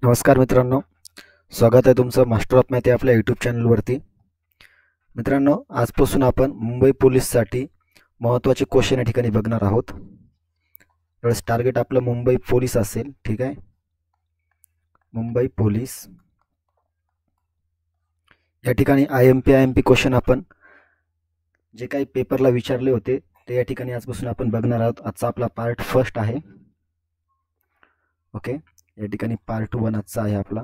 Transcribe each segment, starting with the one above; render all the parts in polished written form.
नमस्कार मित्रांनो, स्वागत आहे तुमचं मास्टर ऑफ मॅथ या आपल्या यूट्यूब चॅनलवरती. मित्रांनो, आजपासून आपण मुंबई पोलीससाठी महत्त्वाचे क्वेश्चन या ठिकाणी बघणार आहोत. त्यावेळेस टार्गेट आपलं मुंबई पोलीस असेल. ठीक आहे, मुंबई पोलीस या ठिकाणी IMP क्वेश्चन आपण जे काही पेपरला विचारले होते ते या ठिकाणी आजपासून आपण बघणार आहोत. आजचा आपला पार्ट फर्स्ट आहे. ओके, या ठिकाणी पार्ट 1 आजचा आहे आपला.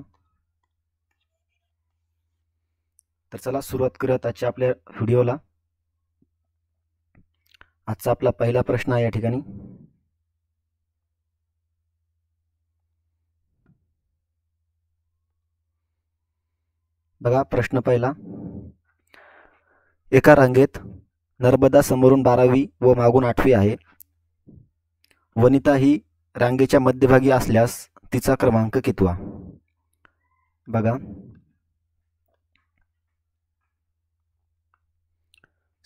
तर चला सुरुवात करूयात आजच्या आपल्या व्हिडिओला. आजचा आपला पहिला प्रश्न आहे या ठिकाणी. बघा प्रश्न पहिला. एका रांगेत नर्मदा समोरून 12वी व मागून 8वी आहे. वनिता ही रांगेच्या मध्यभागी असल्यास तिचा क्रमांक कितवा? बघा,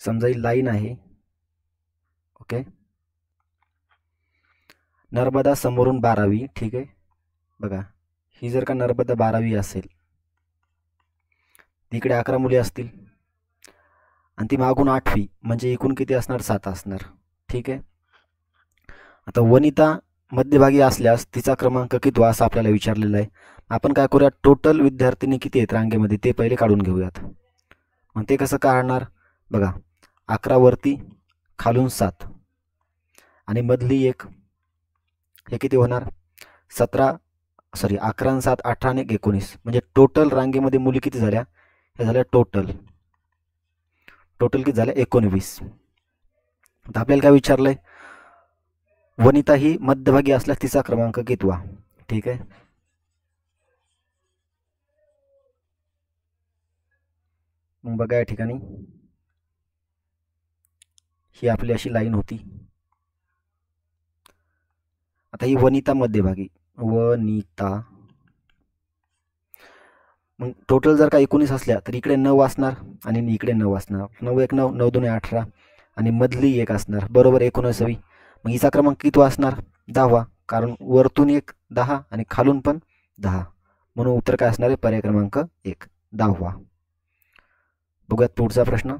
समजा ही लाईन आहे. ओके, नर्मदा समोरून 12वी. ठीक आहे, बघा ही जर का नर्मदा 12वी असेल, इकडे 11 मुली असतील आणि ती मागून 8वी, म्हणजे एकूण किती असणार? 7 असणार. ठीक आहे, आता वनिता मध्यभागी असल्यास तिचा क्रमांक कितवा असं आपल्याला विचारलेलं आहे. आपण काय करूया, टोटल विद्यार्थिनी किती आहेत रांगेमध्ये ते पहिले काढून घेऊयात. मग ते कसं काढणार? बघा, 11 वरती, खालून 7 आणि मधली एक, हे किती होणार? 11 आणि 7 18 आणि 19, म्हणजे टोटल रांगेमध्ये मुली किती झाल्या? हे झाल्या टोटल किती झाल्या? 19. आता आपल्याला काय विचारलंय? वनिता ही मध्यभागी असल्यास तिचा क्रमांक कितवा? ठीक आहे, मग बघा या ठिकाणी ही आपली अशी लाईन होती. आता ही वनिता मध्यभागी, वनिता, मग टोटल जर का 19 असल्या तर इकडे 9 असणार आणि इकडे 9 असणार. 9 1 9, 9 2 18 आणि मधली एक असणार, बरोबर 19वी. मग हिचा क्रमांक कितवा असणार? 10वा, कारण वरतून एक 10 आणि खालून पण 10, म्हणून उत्तर काय असणार आहे? पर्याय क्रमांक 1, 10वा. बघूयात पुढचा प्रश्न.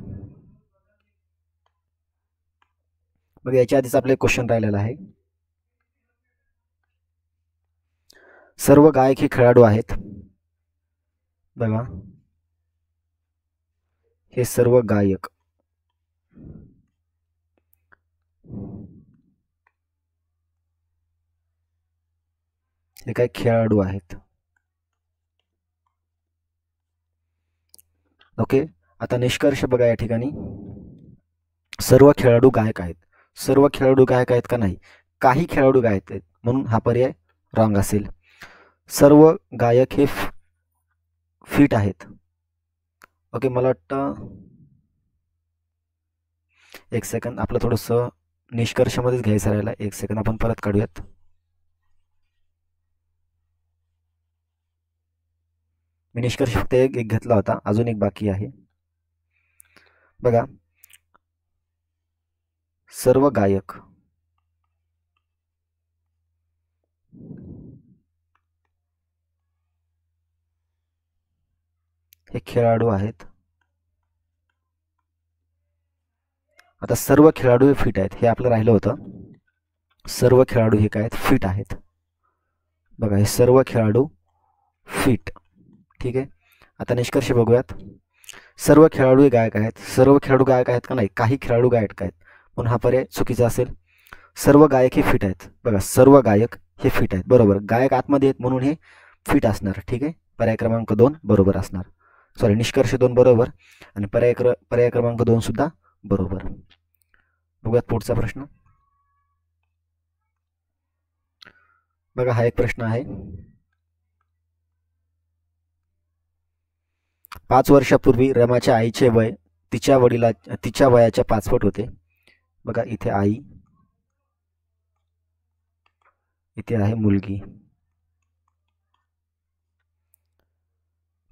मग याच्या आधीच आपले क्वेश्चन राहिलेला आहे. सर्व गायक हे खेळाडू आहेत. बघा, हे सर्व गायक हे काय खेळाडू आहेत. ओके, आता निष्कर्ष बघा या ठिकाणी. सर्व खेळाडू गायक आहेत. सर्व खेळाडू गायक आहेत का? नाही, काही खेळाडू गायक आहेत, म्हणून हा पर्याय रॉंग असेल. सर्व गायक हे फिट आहेत. ओके, मला वाटतं एक सेकंद, आपलं थोडंसं निष्कर्षामध्येच घ्यायचं राहिला. एक सेकंद, आपण परत काढूयात. मी निष्कर्ष फक्त एक घेतला होता, अजून एक बाकी आहे. बघा, सर्व गायक हे खेळाडू आहेत. आता सर्व खेळाडू हे फिट आहेत, हे आपलं राहिलं होतं. सर्व खेळाडू हे काय आहेत? फिट आहेत. बघा, हे सर्व खेळाडू फिट. ठीक आहे, आता निष्कर्ष बघूयात. सर्व खेळाडू हे गायक आहेत. सर्व खेळाडू गायक आहेत का? नाही, काही खेळाडू गायक आहेत, म्हणून हा पर्याय चुकीचा असेल. सर्व गायक हे फिट आहेत. बघा, सर्व गायक हे फिट आहेत, बरोबर. गायक आतमध्ये आहेत म्हणून हे फिट असणार. ठीक आहे, पर्याय क्रमांक 2 बरोबर असणार. निष्कर्ष 2 बरोबर आणि पर्याय क्रमांक 2 सुद्धा बरोबर. बघूयात पुढचा प्रश्न. बघा, हा एक प्रश्न आहे. 5 वर्षापूर्वी रमाच्या आईचे वय तिच्या वयाच्या 5 पट होते. बघा, इथे आई, इथे आहे मुलगी.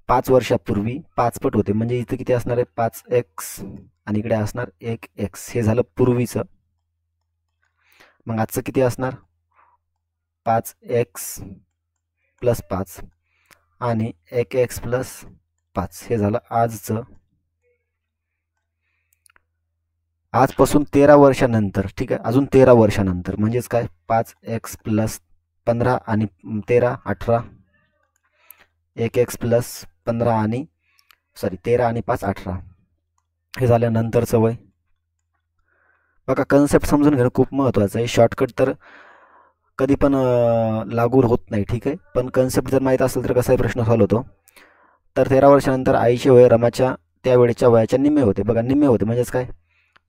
5 वर्षापूर्वी 5 पट होते, म्हणजे इथे किती असणार आहे? 5x आणि इकडे असणार 1x. हे झालं पूर्वीचं. मग आजचं किती असणार? 5x प्लस 5 आणि 1x प्लस 5 हे झालं आजचं. आजपासून 13 वर्षानंतर, ठीक आहे, अजून 13 वर्षानंतर म्हणजेच काय 5x प्लस 15 आणि 13 18, 1x प्लस 15 आणि 13 आणि 5 18 हे झाल्यानंतरचं वय. बघा कन्सेप्ट समजून घेणं खूप महत्त्वाचं आहे. शॉर्टकट तर कधी पण लागू होत नाही, ठीक आहे, पण कन्सेप्ट जर माहीत असेल तर कसाही प्रश्न सॉल्व्ह होतो. तर 13 वर्षानंतर आईचे वय रमाच्या त्यावेळेच्या वयाच्या निम्मे होते. बघा निम्मे होते म्हणजेच काय,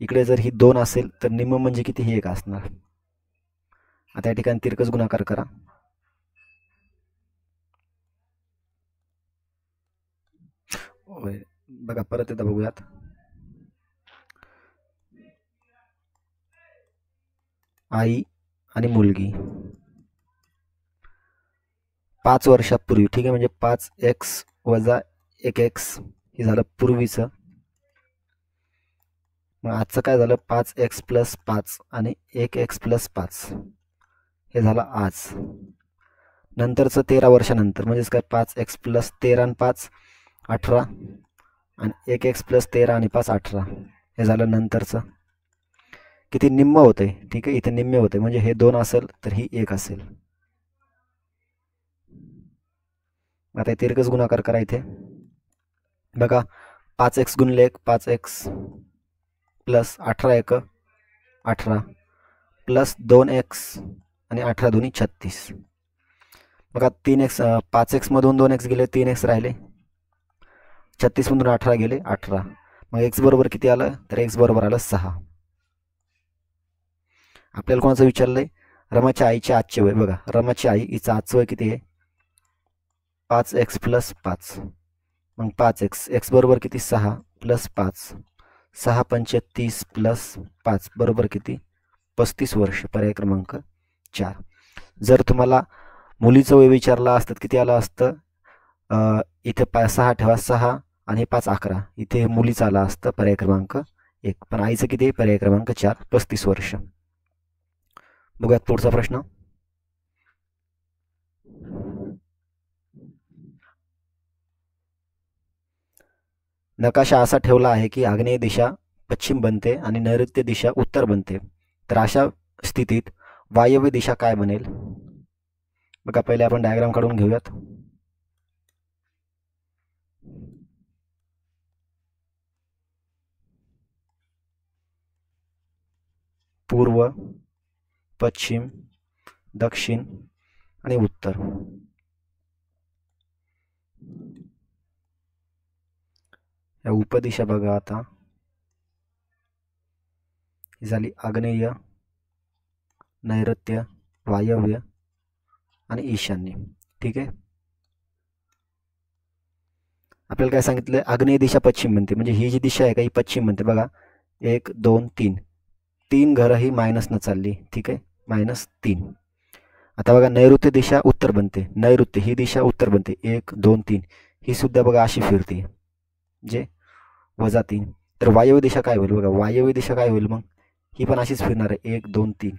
इकडे जर ही 2 असेल तर निम्म म्हणजे किती, ही 1 असणार. आता या ठिकाणी तिरकस गुणाकार करा. बघा परत एकदा बघूयात. आई आणि मुलगी 5 वर्षापूर्वी, ठीक आहे, म्हणजे 5x वजा 1x हे झालं पूर्वीचं. मग आजचं काय झालं 5x प्लस 5 आणि 1x प्लस 5 हे झालं आज. नंतरचं 13 वर्षानंतर म्हणजेच काय 5x प्लस 13 आणि 5 18 आणि 1x प्लस 13 आणि 5 18 हे झालं नंतरचं. किती निम्म होते, ठीक आहे, इथे निम्मे होते म्हणजे हे 2 असेल तर ही 1 असेल. आता तिरकस गुणाकार करा इथे. बघा 5x गुणिले 1 5x प्लस 18 1 18 प्लस 2x आणि 18 दोन्ही 36. बघा 3x 5x मधून 2x गेले 3x राहिले, 36 मधून 18 गेले 18. मग x बरोबर किती आलं तर x बरोबर आलं 6. आपल्याला कोणाचं विचारलंय, रमाच्या आईचे आजचे वय. बघा रमाची आई, हिचं आजचं वय किती आहे 5x प्लस 5. मग 5x, x बरोबर किती 6 प्लस 5, 6 पंचे 30 प्लस 5 बरोबर किती 35 वर्ष. पर्याय क्रमांक 4. जर तुम्हाला मुलीचं वय विचारलं असतं किती आलं असतं, इथे 6 ठेवा 6 आणि 5 11, इथे मुलीचं आलं असतं पर्याय क्रमांक 1. पण आईचं किती, पर्याय क्रमांक 4 35 वर्ष. बघूयात पुढचा प्रश्न. नकाशा असा ठेवला आहे की आग्नेय दिशा पश्चिम बनते आणि नैऋत्य दिशा उत्तर बनते. तर अशा स्थितीत वायव्य दिशा काय बनेल. बघा पहिले आपण डायग्राम काढून घेऊयात. पूर्व, पश्चिम, दक्षिण आणि उत्तर. या उपदिशा बघा आता ही झाली आग्नेय, नैऋत्य, वायव्य आणि ईशान्य, ठीक आहे. आपल्याला काय सांगितलं, आग्नेय दिशा पश्चिम बनते म्हणजे ही जी दिशा आहे का ही पश्चिम बनते. बघा 1 2 3 3 घरं ही मायनसनं चालली, ठीक आहे, -3. आता बघा नैऋत्य दिशा उत्तर बनते, नैऋत्य ही दिशा उत्तर बनते 1 2 3, ही सुद्धा बघा अशी फिरते जे -3. तर वायव्य दिशा काय होईल, बघा वायव्य दिशा काय होईल, मग ही पण अशीच फिरणार आहे 1 2 3,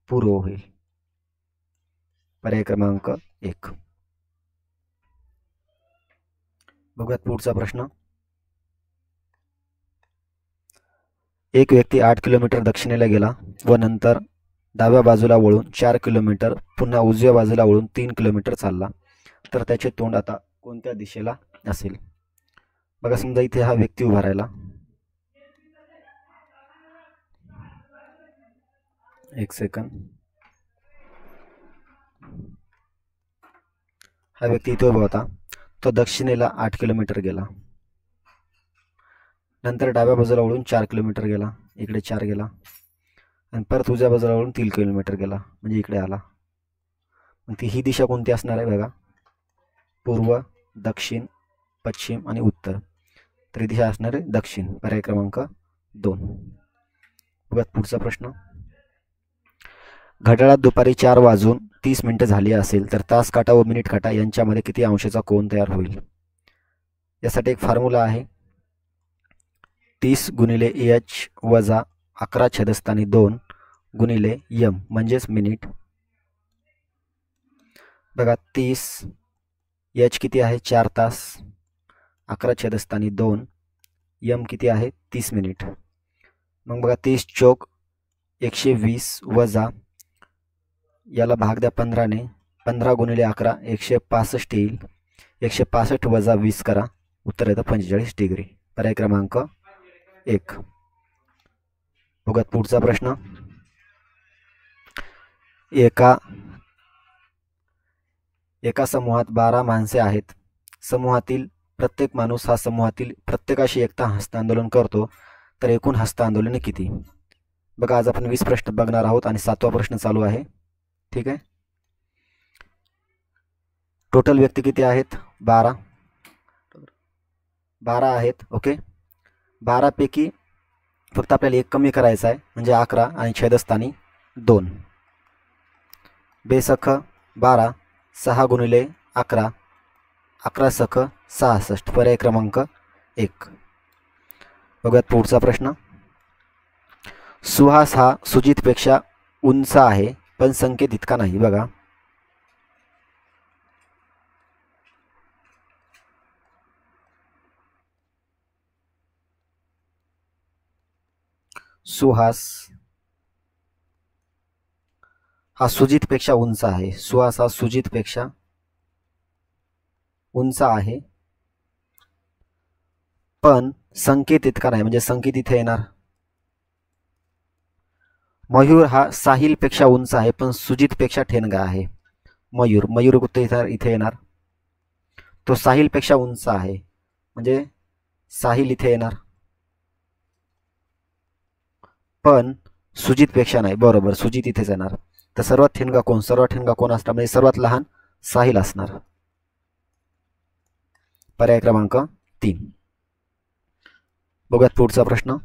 पूर्व होईल. पर्याय क्रमांक 1. बघूयात पुढचा प्रश्न. एक व्यक्ती 8 किलोमीटर दक्षिणेला गेला व नंतर डाव्या बाजूला वळून 4 किलोमीटर, पुन्हा उजव्या बाजूला वळून 3 किलोमीटर चालला. तर त्याचे तोंड आता कोणत्या दिशेला असेल. बघा समजा इथे हा व्यक्ती उभा राहिला, एक सेकंद, हा व्यक्ती इथे उभा होता, तो दक्षिणेला 8 किलोमीटर गेला, नंतर डाव्या बाजूला वळून 4 किलोमीटर गेला, इकडे 4 गेला आणि परत उजव्या बाजूला वळून 3 किलोमीटर गेला म्हणजे इकडे आला. मग ती ही दिशा कोणती असणार आहे बघा, पूर्व, दक्षिण, पश्चिम आणि उत्तर. तर ही दिशा असणार आहे दक्षिण. पर्याय क्रमांक 2. बघा पुढचा प्रश्न. घड्याळात दुपारी 4 वाजून 30 मिनिटं झाली असेल तर तास काटा व मिनिट काटा यांच्यामध्ये किती अंशाचा कोन तयार होईल. यासाठी एक फॉर्म्युला आहे, 30 गुणिले h वजा 11 छेदस्थानी 2 गुणिले m म्हणजेच मिनिट बघा 30 एच किती आहे 4 तास, 11 छेदस्थानी 2, यम किती आहे 30 मिनिट. मग बघा 30 चौक 120 वजा याला भाग द्या 15ने, 15 गुणिले 11 165 येईल. 165 वजा 20 करा, उत्तर येतं 45 डिग्री. पर्याय क्रमांक 1. बघा पुढचा प्रश्न. एका समूहात 12 माणसे आहेत. समूहातील प्रत्येक माणूस हा समूहातील प्रत्येकाशी एकटा हस्तांदोलन करतो, तर एकूण हस्तांदोलने किती? बघा आज आपण 20 प्रश्न बघणार आहोत आणि 7वा प्रश्न चालू आहे. ठीक आहे. टोटल व्यक्ती किती आहेत? 12 आहेत. ओके. 12 पैकी फक्त आपल्याला एक कमी करायचा आहे, म्हणजे 11 आणि छेदस्थानी 2. बेसख 12, 6 गुणिले 11, 11 सख 66. पर्याय क्रमांक 1. बघूयात पुढचा प्रश्न. सुहास हा सुजितपेक्षा उंच आहे, पण संकेत इतका नाही. बघा सुहास हा सुजितपेक्षा उंच आहे. सुहास हा सुजितपेक्षा उंच आहे, पण संकेत इतका नाही. म्हणजे संकेत इथे येणार. मयूर हा साहिलपेक्षा उंच आहे, पण सुजितपेक्षा ठेणगा आहे. मयूर कुठे इथे येणार? तो साहिलपेक्षा उंच आहे, म्हणजे साहिल इथे येणार, पण सुजितपेक्षा नाही. बरोबर, सुजित इथेच येणार. तर सर्वात ठेणगा कोण असणार? म्हणजे सर्वात लहान साहिल असणार. पर्याय क्रमांक 3. बघूयात पुढचा प्रश्न.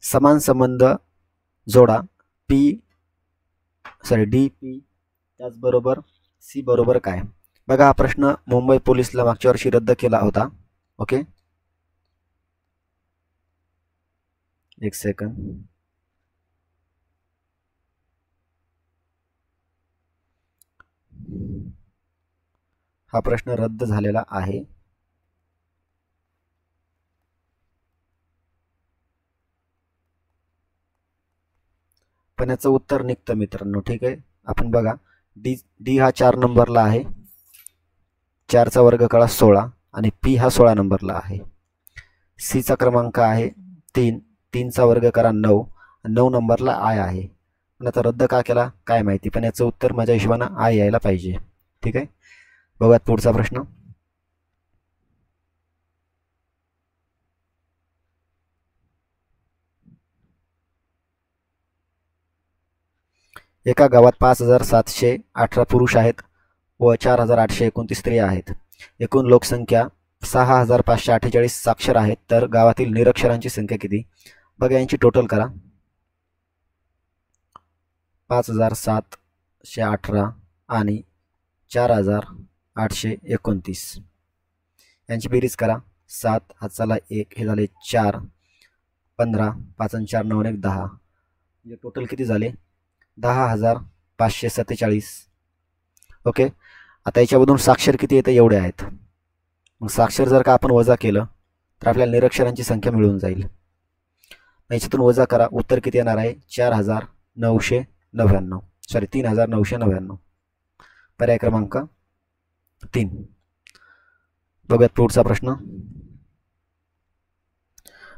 समान संबंध जोडा डी पी त्याचबरोबर सी बरोबर काय? बघा हा प्रश्न मुंबई पोलिसला मागच्या वर्षी रद्द केला होता. ओके, एक सेकंड. हा प्रश्न रद्द झालेला आहे. पण याचं उत्तर निघतं मित्रांनो. ठीक आहे, आपण बघा डी हा 4 नंबरला आहे, 4चा वर्ग कळा 16, आणि पी हा 16 नंबरला आहे. सी चा क्रमांक आहे 3, 3चा वर्ग करा 9, 9 नंबरला आय आहे. पण आता रद्द का केला काय माहिती, पण याचं उत्तर माझ्या हिशोबानं आय यायला पाहिजे. ठीक आहे, बघूयात पुढचा प्रश्न. एका गावात 5718 पुरुष आहेत व 4829 स्त्रिया आहेत. एकूण लोकसंख्या 6548 साक्षर आहेत, तर गावातील निरक्षरांची संख्या किती? बघा यांची टोटल करा. 5718 आणि 4829 यांची बेरीज करा. 7 हाताला 1, हे झाले 4, 15, 5 आणि 4 9 1 10. म्हणजे टोटल किती झाले? 10,547. ओके, आता याच्यामधून साक्षर किती येतं? एवढे आहेत. मग साक्षर जर का आपण वजा केलं तर आपल्याला निरक्षरांची संख्या मिळून जाईल. याच्यातून वजा करा, उत्तर किती येणार आहे? 3999. पर्याय क्रमांक 3. बघूयात पुढचा प्रश्न.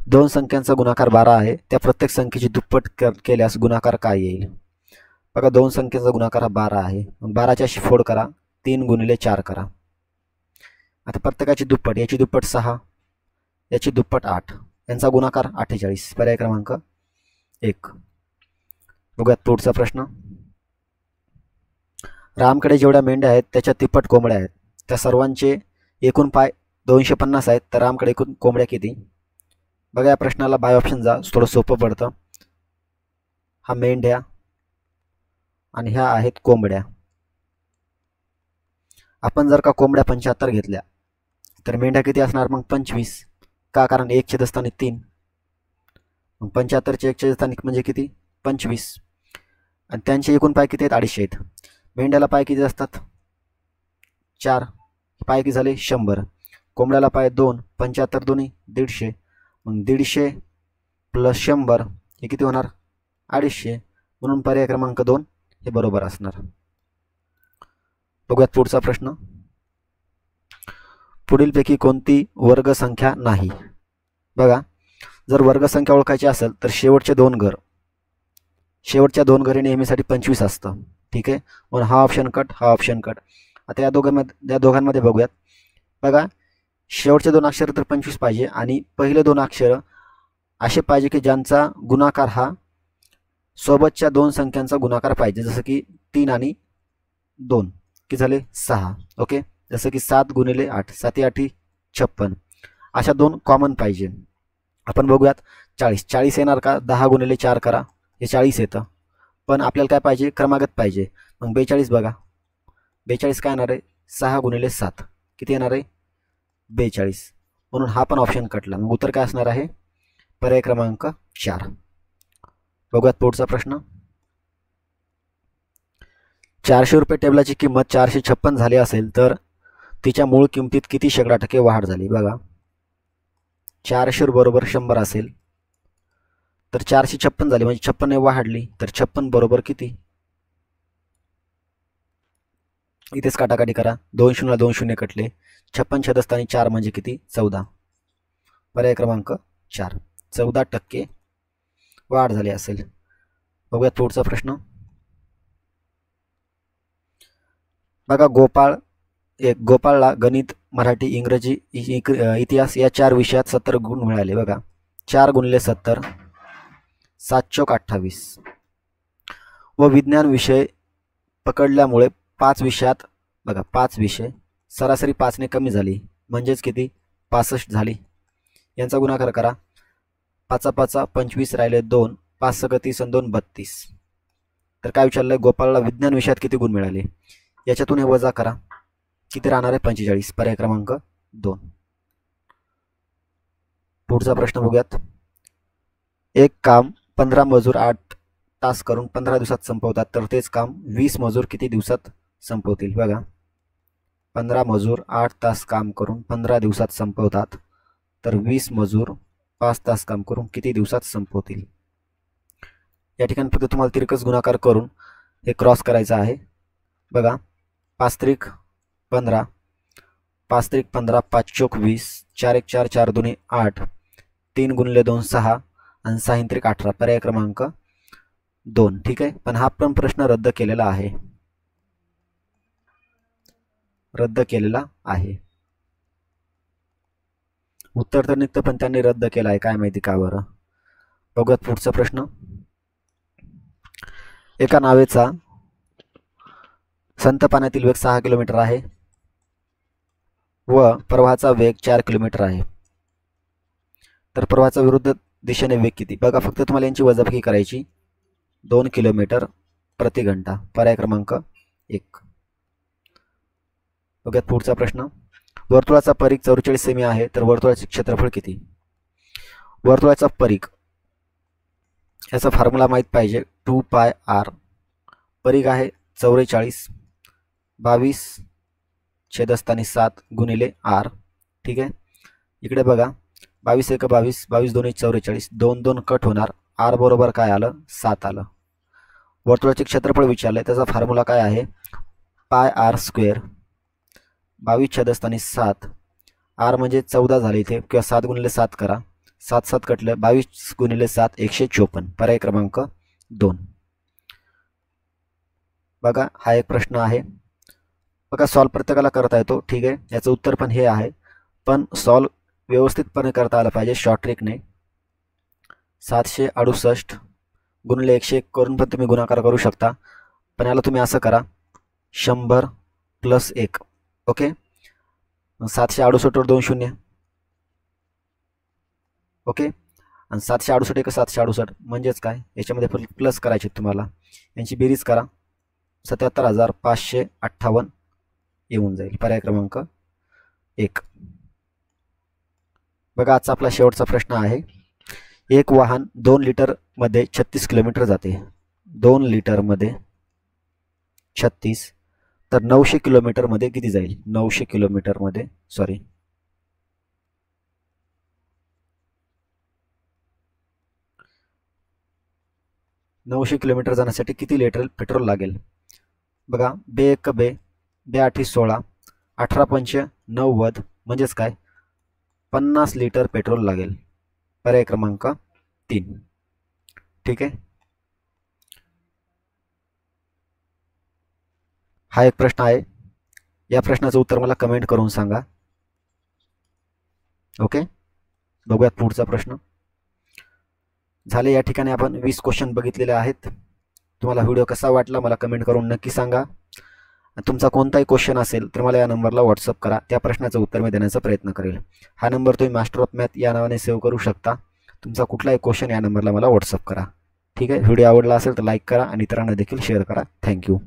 2 संख्यांचा गुणाकार 12 आहे, त्या प्रत्येक संख्येची दुप्पट केल्यास गुणाकार काय येईल? बघा 2 संख्येचा गुणाकार हा 12 आहे, मग 12च्या फोड करा, 3 गुणिले 4 करा. आता प्रत्येकाची दुप्पट, याची दुप्पट 6, याची दुप्पट 8, यांचा गुणाकार 48. पर्याय क्रमांक 1. बघूयात पुढचा प्रश्न. रामकडे जेवढ्या मेंढ्या आहेत त्याच्या तिप्पट कोंबड्या आहेत, त्या सर्वांचे एकूण पाय 250 आहेत, तर रामकडे एकूण कोंबड्या किती? बघा या प्रश्नाला बाय ऑप्शन जा, थोडं सोपं पडतं. हा मेंढ्या आणि ह्या आहेत कोंबड्या. आपण जर का कोंबड्या 75 घेतल्या तर मेंढ्या किती असणार? मग 25. का? कारण 1 छेदस्थानी 3, मग 75चे 1 छेदस्थानी म्हणजे किती? 25. आणि त्यांचे एकूण पाय किती आहेत? 250 आहेत. मेंढ्याला पाय किती असतात? 4. पाय किती झाले? 100. कोंबड्याला पाय 2, 75 दोन्ही 150. मग 150 प्लस 100 हे किती होणार? 250. म्हणून पर्याय क्रमांक 2 हे बरोबर असणार. बघूयात पुढचा प्रश्न. पुढीलपैकी कोणती वर्गसंख्या नाही? बघा, जर वर्गसंख्या ओळखायची असेल तर शेवटच्या दोन घरे नेहमीसाठी 25 असतं. ठीक आहे, म्हणून हा ऑप्शन कट, हा ऑप्शन कट. आता या दोघांमध्ये बघूयात. बघा, शेवटचे 2 अक्षर तर 25 पाहिजे आणि पहिले 2 अक्षर असे पाहिजे की ज्यांचा गुणाकार हा सोबतच्या 2 संख्यांचा गुणाकार पाहिजे. जसं की 3 आणि 2 किती झाले? 6. ओके, जसं की 7 गुणिले 8, 7 8 56. अशा 2 कॉमन पाहिजे. आपण बघूयात 40. 40 येणार का? 10 गुणिले 4 करा, हे 40 येतं. पण आपल्याला काय पाहिजे? क्रमागत पाहिजे. मग 42 बघा, 42 काय येणार आहे? 6 गुणिले 7 किती येणार आहे? 42. म्हणून हा पण ऑप्शन कटला. मग उत्तर काय असणार आहे? पर्याय क्रमांक 4. बघूयात पुढचा प्रश्न. 400 रुपये टेबलाची किंमत 456 झाली असेल तर तिच्या मूळ किमतीत किती % वाढ झाली? बघा, 400 बरोबर 100 असेल तर 456 झाली म्हणजे 56 वाढली तर 56 बरोबर किती? इथेच काटाकाटी करा. 2 0 2 0 कटले. 56 छेदस्थानी 4 म्हणजे किती? 14. पर्याय क्रमांक 4. 14% वाढ झाली असेल. बघूयात पुढचा प्रश्न. बघा, गोपाळला गणित, मराठी, इंग्रजी, इतिहास या 4 विषयात 70 गुण मिळाले. बघा, 4 गुणिले 70 7 चौक 28 व विज्ञान विषय पकडल्यामुळे 5 विषयात बघा 5 विषय सरासरी 5 ने कमी झाली म्हणजेच किती? 65 झाली. यांचा गुणाकार करा. 5 5 25 राहिले 2, 5 6 30 आणि 2 32. तर काय विचारलंय? गोपाळला विज्ञान विषयात किती गुण मिळाले? याच्यातून हे वजा करा. किती राहणार आहे? 45. पर्याय क्रमांक 2. पुढचा प्रश्न बघूयात. एक काम 15 मजूर 8 तास करून 15 दिवसात संपवतात तर तेच काम 20 मजूर किती दिवसात संपवतील? बघा, 15 मजूर 8 तास काम करून 15 दिवसात संपवतात तर 20 मजूर 5 तास काम करून किती दिवसात संपवतील? या ठिकाणी फक्त तुम्हाला तिरकस गुणाकार करून हे क्रॉस करायचं आहे. बघा, 5 त्रिक 15, 5 त्रिक 15, 5 चौक 20, 4 1 4 4 2 8, 3 गुणिले 2 6 आणि 6 त्रिक 18. पर्याय क्रमांक 2. ठीक आहे, पण हा पण प्रश्न रद्द केलेला आहे. उत्तर तर निघतं पण त्यांनी रद्द केलं आहे, काय माहिती का बरं. बघूयात पुढचा प्रश्न. एका नावेचा संत पाण्यातील वेग 6 किलोमीटर आहे व प्रवाहाचा वेग 4 किलोमीटर आहे तर प्रवाहाचा विरुद्ध दिशेने वेग किती? बघा, फक्त तुम्हाला यांची वजाबाकी करायची. 2 किलोमीटर प्रति घंटा. पर्याय क्रमांक 1. बघूयात पुढचा प्रश्न. वर्तुळाचा परिघ 44 सेमी आहे तर वर्तुळाचे क्षेत्रफळ किती? वर्तुळाचा परिघ याचा फॉर्म्युला माहित पाहिजे. 2πr. परिघ आहे 44, 22 छेदस्थानी 7 गुणिले r. ठीक आहे, इकडे बघा, 22 1 22, 22 2 44, 2 2 कट होणार. r बरोबर काय आलं? 7 आलं. वर्तुळाचे क्षेत्रफळ विचारलंय, त्याचा फॉर्म्युला काय आहे? πr². 22 छेदस्थानी 7, r म्हणजे 14 झाले इथे, किंवा 7 गुणिले 7 करा. 7 7 कटलं. 22 गुणिले 7 154. पर्याय क्रमांक 2. बघा, हा एक प्रश्न आहे. बघा, सॉल्व प्रत्येकाला करता येतो. ठीक आहे, याचं उत्तर पण हे आहे, पण सॉल्व व्यवस्थितपणे करता आलं पाहिजे शॉर्ट ट्रिकने. 768 गुणिले 101 करून पण तुम्ही गुणाकार करू शकता, पण याला तुम्ही असं करा 100 + 1. ओके, 768 वर 2 0. ओके, आणि 768 1 768 म्हणजेच काय? याच्यामध्ये प्लस करायचे तुम्हाला. यांची बेरीज करा. 77,558 येऊन जाईल. पर्याय क्रमांक 1. बघा, आजचा आपला शेवटचा प्रश्न आहे. एक वाहन 2 लिटरमध्ये 36 किलोमीटर जाते. 2 लिटरमध्ये 36. तर 900 किलोमीटरमध्ये किती जाईल? 900 किलोमीटरमध्ये, सॉरी, 900 किलोमीटर जाण्यासाठी किती लिटर पेट्रोल लागेल? बघा, बे एक बे, बे 8 16, 18 पंच 90, म्हणजेच काय, 50 लिटर पेट्रोल लागेल. पर्याय क्रमांक 3. ठीक आहे. हा एक प्रश्न आहे. या प्रश्नाचं उत्तर मला कमेंट करून सांगा. ओके, बघूयात पुढचा प्रश्न. झाले, या ठिकाणी आपण 20 क्वेश्चन बघितलेले आहेत. तुम्हाला व्हिडिओ कसा वाटला मला कमेंट करून नक्की सांगा. तुमचा कोणताही क्वेश्चन असेल तर मला या नंबरला व्हॉट्सअप करा, त्या प्रश्नाचं उत्तर मी देण्याचा प्रयत्न करेल. हा नंबर तुम्ही मास्टर ऑफ मॅथ या नावाने सेव्ह करू शकता. तुमचा कुठलाही क्वेश्चन या नंबरला मला व्हॉट्सअप करा. ठीक आहे. व्हिडिओ आवडला असेल तर लाईक करा आणि इतरांना देखील शेअर करा. थँक्यू.